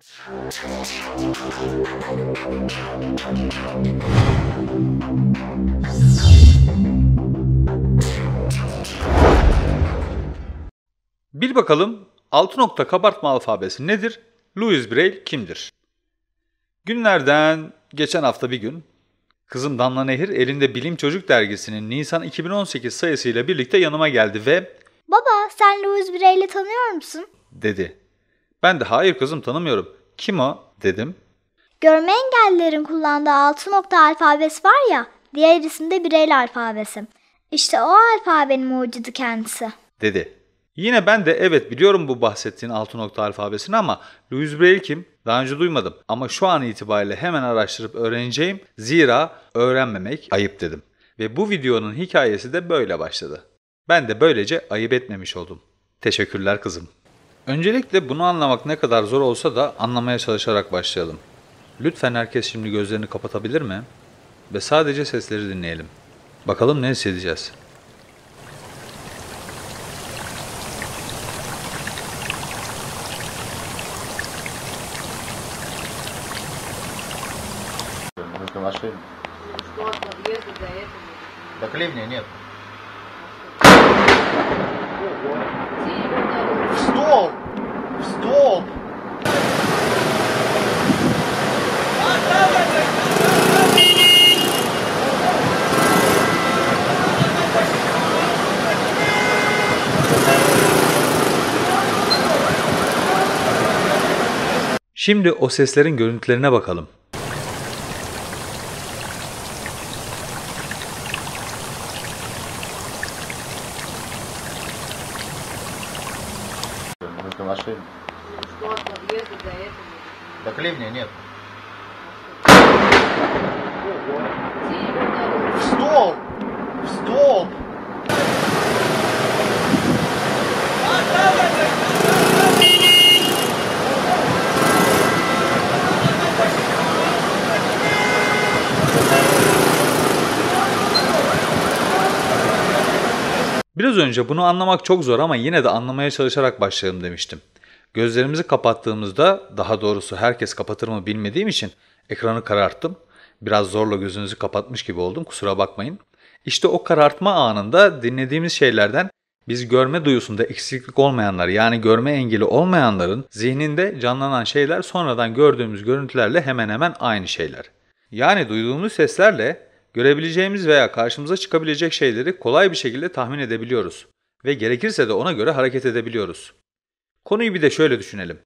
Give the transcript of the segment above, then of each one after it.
Bil bakalım 6 nokta kabartma alfabesi nedir? Louis Braille kimdir? Günlerden geçen hafta bir gün, kızım Damla Nehir elinde Bilim Çocuk dergisinin Nisan 2018 sayısıyla birlikte yanıma geldi ve "Baba, sen Louis Braille'i tanıyor musun?" dedi. Ben de hayır kızım tanımıyorum. Kim o? Dedim. Görme engellilerin kullandığı 6 nokta alfabesi var ya, diğer isim de Braille alfabesi. İşte o alfabenin mucidi kendisi. Dedi. Yine ben de evet biliyorum bu bahsettiğin 6 nokta alfabesini ama Louis Braille kim? Daha önce duymadım ama şu an itibariyle hemen araştırıp öğreneceğim. Zira öğrenmemek ayıp dedim. Ve bu videonun hikayesi de böyle başladı. Ben de böylece ayıp etmemiş oldum. Teşekkürler kızım. Öncelikle bunu anlamak ne kadar zor olsa da anlamaya çalışarak başlayalım. Lütfen herkes şimdi gözlerini kapatabilir mi? Ve sadece sesleri dinleyelim. Bakalım ne hissedeceğiz? Нужно машину. Что от подъезда до этого? Да клемня нет. В столб! В столб! Şimdi o seslerin görüntülerine bakalım. Нужно машину. Что от подъезда до этого? Да клемня нет. В столб! В столб! Biraz önce bunu anlamak çok zor ama yine de anlamaya çalışarak başlayalım demiştim. Gözlerimizi kapattığımızda, daha doğrusu herkes kapatır mı bilmediğim için ekranı kararttım. Biraz zorla gözünüzü kapatmış gibi oldum, kusura bakmayın. İşte o karartma anında dinlediğimiz şeylerden biz görme duyusunda eksiklik olmayanlar, yani görme engeli olmayanların zihninde canlanan şeyler sonradan gördüğümüz görüntülerle hemen hemen aynı şeyler. Yani duyduğumuz seslerle görebileceğimiz veya karşımıza çıkabilecek şeyleri kolay bir şekilde tahmin edebiliyoruz ve gerekirse de ona göre hareket edebiliyoruz. Konuyu bir de şöyle düşünelim.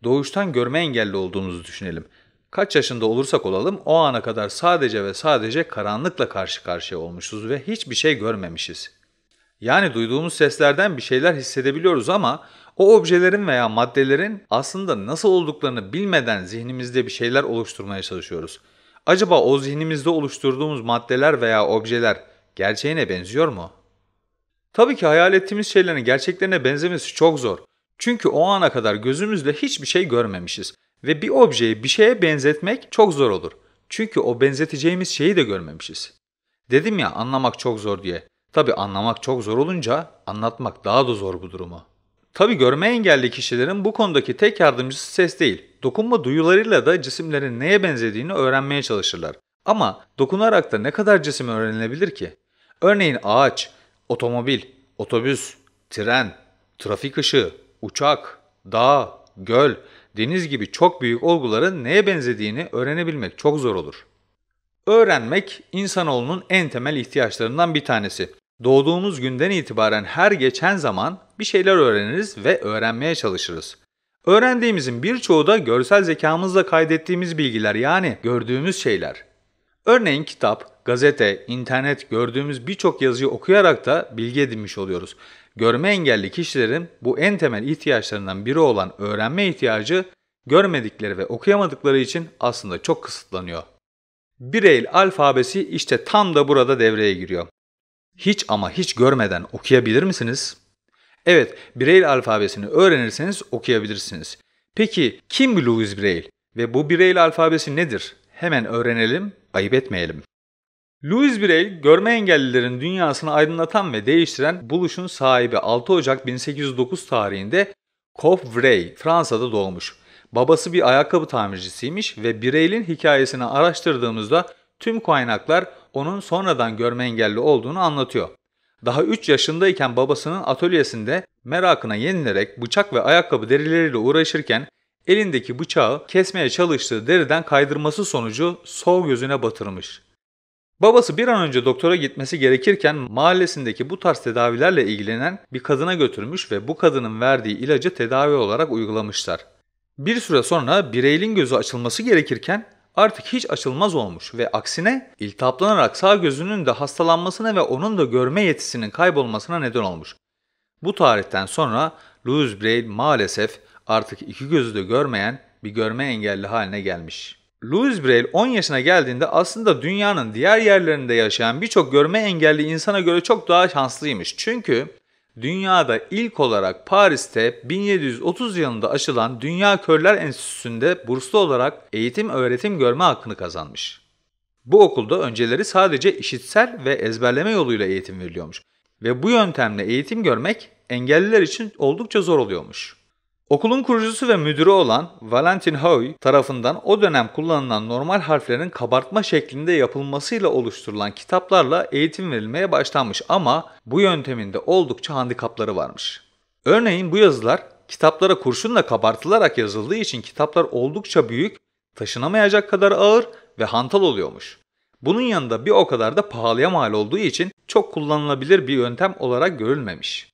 Doğuştan görme engelli olduğumuzu düşünelim. Kaç yaşında olursak olalım o ana kadar sadece ve sadece karanlıkla karşı karşıya olmuşuz ve hiçbir şey görmemişiz. Yani duyduğumuz seslerden bir şeyler hissedebiliyoruz ama o objelerin veya maddelerin aslında nasıl olduklarını bilmeden zihnimizde bir şeyler oluşturmaya çalışıyoruz. Acaba o zihnimizde oluşturduğumuz maddeler veya objeler gerçeğine benziyor mu? Tabii ki hayal ettiğimiz şeylerin gerçeklerine benzemesi çok zor. Çünkü o ana kadar gözümüzle hiçbir şey görmemişiz. Ve bir objeyi bir şeye benzetmek çok zor olur. Çünkü o benzeteceğimiz şeyi de görmemişiz. Dedim ya anlamak çok zor diye. Tabii anlamak çok zor olunca anlatmak daha da zor bu durumu. Tabii görme engelli kişilerin bu konudaki tek yardımcısı ses değil. Dokunma duyularıyla da cisimlerin neye benzediğini öğrenmeye çalışırlar. Ama dokunarak da ne kadar cisim öğrenilebilir ki? Örneğin ağaç, otomobil, otobüs, tren, trafik ışığı, uçak, dağ, göl, deniz gibi çok büyük olguların neye benzediğini öğrenebilmek çok zor olur. Öğrenmek insanoğlunun en temel ihtiyaçlarından bir tanesi. Doğduğumuz günden itibaren her geçen zaman bir şeyler öğreniriz ve öğrenmeye çalışırız. Öğrendiğimizin birçoğu da görsel zekamızla kaydettiğimiz bilgiler, yani gördüğümüz şeyler. Örneğin kitap, gazete, internet, gördüğümüz birçok yazıyı okuyarak da bilgi edinmiş oluyoruz. Görme engelli kişilerin bu en temel ihtiyaçlarından biri olan öğrenme ihtiyacı görmedikleri ve okuyamadıkları için aslında çok kısıtlanıyor. Braille alfabesi işte tam da burada devreye giriyor. Hiç ama hiç görmeden okuyabilir misiniz? Evet, Braille alfabesini öğrenirseniz okuyabilirsiniz. Peki kim Louis Braille ve bu Braille alfabesi nedir? Hemen öğrenelim, ayıp etmeyelim. Louis Braille, görme engellilerin dünyasını aydınlatan ve değiştiren buluşun sahibi. 6 Ocak 1809 tarihinde Coffre, Fransa'da doğmuş. Babası bir ayakkabı tamircisiymiş ve Braille'in hikayesini araştırdığımızda tüm kaynaklar onun sonradan görme engelli olduğunu anlatıyor. Daha 3 yaşındayken babasının atölyesinde merakına yenilerek bıçak ve ayakkabı derileriyle uğraşırken elindeki bıçağı kesmeye çalıştığı deriden kaydırması sonucu sol gözüne batırmış. Babası bir an önce doktora gitmesi gerekirken mahallesindeki bu tarz tedavilerle ilgilenen bir kadına götürmüş ve bu kadının verdiği ilacı tedavi olarak uygulamışlar. Bir süre sonra Braille'in gözü açılması gerekirken artık hiç açılmaz olmuş ve aksine iltihaplanarak sağ gözünün de hastalanmasına ve onun da görme yetisinin kaybolmasına neden olmuş. Bu tarihten sonra Louis Braille maalesef artık iki gözü de görmeyen bir görme engelli haline gelmiş. Louis Braille 10 yaşına geldiğinde aslında dünyanın diğer yerlerinde yaşayan birçok görme engelli insana göre çok daha şanslıymış. Çünkü dünyada ilk olarak Paris'te 1730 yılında açılan Dünya Körler Enstitüsü'nde burslu olarak eğitim öğretim görme hakkını kazanmış. Bu okulda önceleri sadece işitsel ve ezberleme yoluyla eğitim veriliyormuş. Ve bu yöntemle eğitim görmek engelliler için oldukça zor oluyormuş. Okulun kurucusu ve müdürü olan Valentin Huy tarafından o dönem kullanılan normal harflerin kabartma şeklinde yapılmasıyla oluşturulan kitaplarla eğitim verilmeye başlanmış ama bu yöntemin de oldukça handikapları varmış. Örneğin bu yazılar kitaplara kurşunla kabartılarak yazıldığı için kitaplar oldukça büyük, taşınamayacak kadar ağır ve hantal oluyormuş. Bunun yanında bir o kadar da pahalıya mal olduğu için çok kullanılabilir bir yöntem olarak görülmemiş.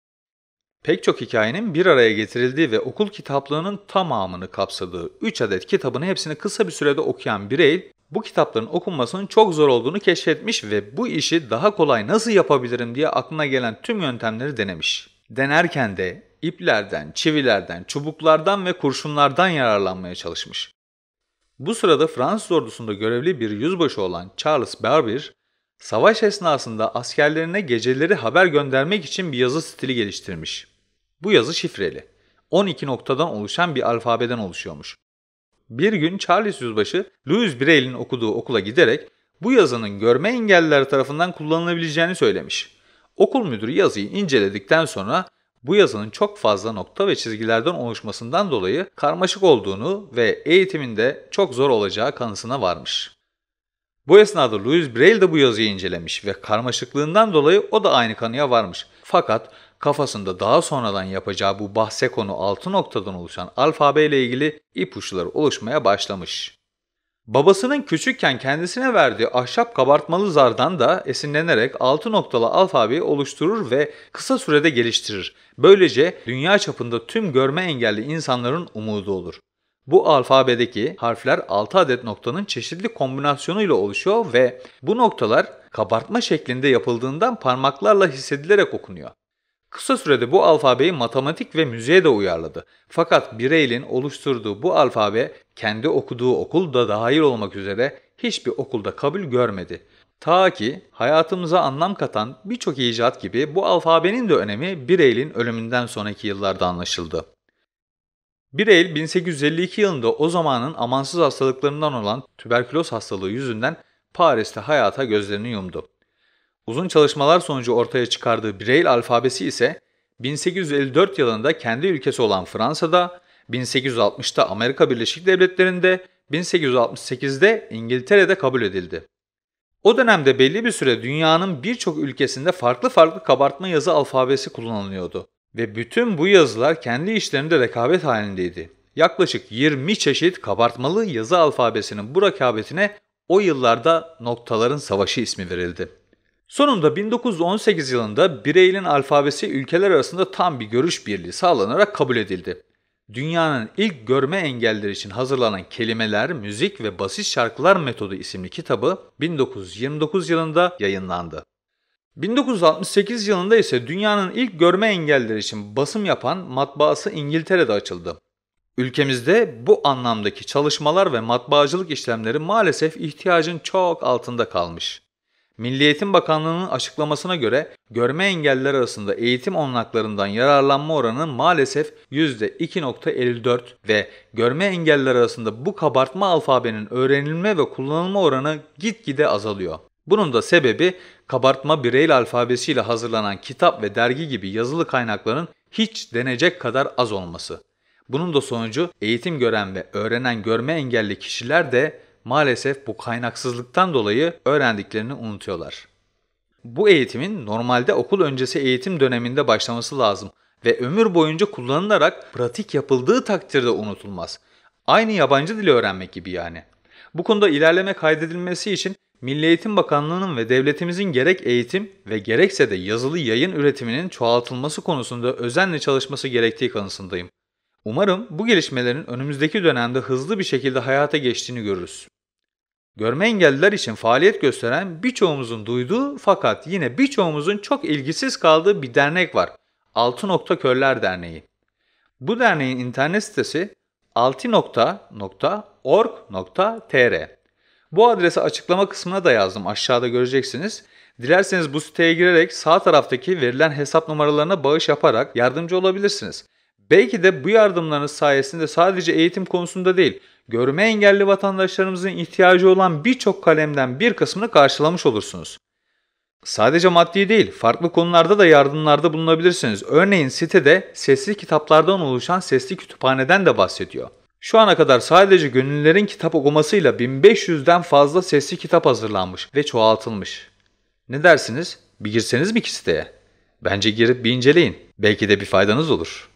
Pek çok hikayenin bir araya getirildiği ve okul kitaplığının tamamını kapsadığı 3 adet kitabın hepsini kısa bir sürede okuyan Braille, bu kitapların okunmasının çok zor olduğunu keşfetmiş ve bu işi daha kolay nasıl yapabilirim diye aklına gelen tüm yöntemleri denemiş. Denerken de iplerden, çivilerden, çubuklardan ve kurşunlardan yararlanmaya çalışmış. Bu sırada Fransız ordusunda görevli bir yüzbaşı olan Charles Barbier, savaş esnasında askerlerine geceleri haber göndermek için bir yazı stili geliştirmiş. Bu yazı şifreli. 12 noktadan oluşan bir alfabeden oluşuyormuş. Bir gün Charles yüzbaşı Louis Braille'in okuduğu okula giderek bu yazının görme engelliler tarafından kullanılabileceğini söylemiş. Okul müdürü yazıyı inceledikten sonra bu yazının çok fazla nokta ve çizgilerden oluşmasından dolayı karmaşık olduğunu ve eğitiminde çok zor olacağı kanısına varmış. Bu esnada Louis Braille de bu yazıyı incelemiş ve karmaşıklığından dolayı o da aynı kanıya varmış. Fakat kafasında daha sonradan yapacağı bu bahse konu 6 noktadan oluşan alfabe ile ilgili ipuçları oluşmaya başlamış. Babasının küçükken kendisine verdiği ahşap kabartmalı zardan da esinlenerek 6 noktalı alfabeyi oluşturur ve kısa sürede geliştirir. Böylece dünya çapında tüm görme engelli insanların umudu olur. Bu alfabedeki harfler 6 adet noktanın çeşitli kombinasyonuyla oluşuyor ve bu noktalar kabartma şeklinde yapıldığından parmaklarla hissedilerek okunuyor. Kısa sürede bu alfabeyi matematik ve müziğe de uyarladı. Fakat Braille'in oluşturduğu bu alfabe kendi okuduğu okul da dahil olmak üzere hiçbir okulda kabul görmedi. Ta ki hayatımıza anlam katan birçok icat gibi bu alfabenin de önemi Braille'in ölümünden sonraki yıllarda anlaşıldı. Braille 1852 yılında o zamanın amansız hastalıklarından olan tüberküloz hastalığı yüzünden Paris'te hayata gözlerini yumdu. Uzun çalışmalar sonucu ortaya çıkardığı Braille alfabesi ise 1854 yılında kendi ülkesi olan Fransa'da, 1860'ta Amerika Birleşik Devletleri'nde, 1868'de İngiltere'de kabul edildi. O dönemde belli bir süre dünyanın birçok ülkesinde farklı kabartma yazı alfabesi kullanılıyordu. Ve bütün bu yazılar kendi işlerinde rekabet halindeydi. Yaklaşık 20 çeşit kabartmalı yazı alfabesinin bu rekabetine o yıllarda noktaların savaşı ismi verildi. Sonunda 1918 yılında Braille'in alfabesi ülkeler arasında tam bir görüş birliği sağlanarak kabul edildi. Dünyanın ilk görme engelliler için hazırlanan Kelimeler, Müzik ve Basit Şarkılar Metodu isimli kitabı 1929 yılında yayınlandı. 1968 yılında ise dünyanın ilk görme engelliler için basım yapan matbaası İngiltere'de açıldı. Ülkemizde bu anlamdaki çalışmalar ve matbaacılık işlemleri maalesef ihtiyacın çok altında kalmış. Milli Eğitim Bakanlığı'nın açıklamasına göre görme engelliler arasında eğitim olanaklarından yararlanma oranı maalesef %2.54 ve görme engelliler arasında bu kabartma alfabenin öğrenilme ve kullanılma oranı gitgide azalıyor. Bunun da sebebi kabartma Braille alfabesiyle hazırlanan kitap ve dergi gibi yazılı kaynakların hiç denecek kadar az olması. Bunun da sonucu eğitim gören ve öğrenen görme engelli kişiler de maalesef bu kaynaksızlıktan dolayı öğrendiklerini unutuyorlar. Bu eğitimin normalde okul öncesi eğitim döneminde başlaması lazım ve ömür boyunca kullanılarak pratik yapıldığı takdirde unutulmaz. Aynı yabancı dili öğrenmek gibi yani. Bu konuda ilerleme kaydedilmesi için Milli Eğitim Bakanlığı'nın ve devletimizin gerek eğitim ve gerekse de yazılı yayın üretiminin çoğaltılması konusunda özenle çalışması gerektiği kanısındayım. Umarım bu gelişmelerin önümüzdeki dönemde hızlı bir şekilde hayata geçtiğini görürüz. Görme engelliler için faaliyet gösteren birçoğumuzun duyduğu fakat yine birçoğumuzun çok ilgisiz kaldığı bir dernek var. Altı Nokta Körler Derneği. Bu derneğin internet sitesi altinokta.org.tr. Bu adresi açıklama kısmına da yazdım, aşağıda göreceksiniz. Dilerseniz bu siteye girerek sağ taraftaki verilen hesap numaralarına bağış yaparak yardımcı olabilirsiniz. Belki de bu yardımlarınız sayesinde sadece eğitim konusunda değil, görme engelli vatandaşlarımızın ihtiyacı olan birçok kalemden bir kısmını karşılamış olursunuz. Sadece maddi değil, farklı konularda da yardımlarda bulunabilirsiniz. Örneğin sitede sesli kitaplardan oluşan sesli kütüphaneden de bahsediyor. Şu ana kadar sadece gönüllülerin kitap okumasıyla 1500'den fazla sesli kitap hazırlanmış ve çoğaltılmış. Ne dersiniz? Bir girseniz mi ki siteye? Bence girip bir inceleyin. Belki de bir faydanız olur.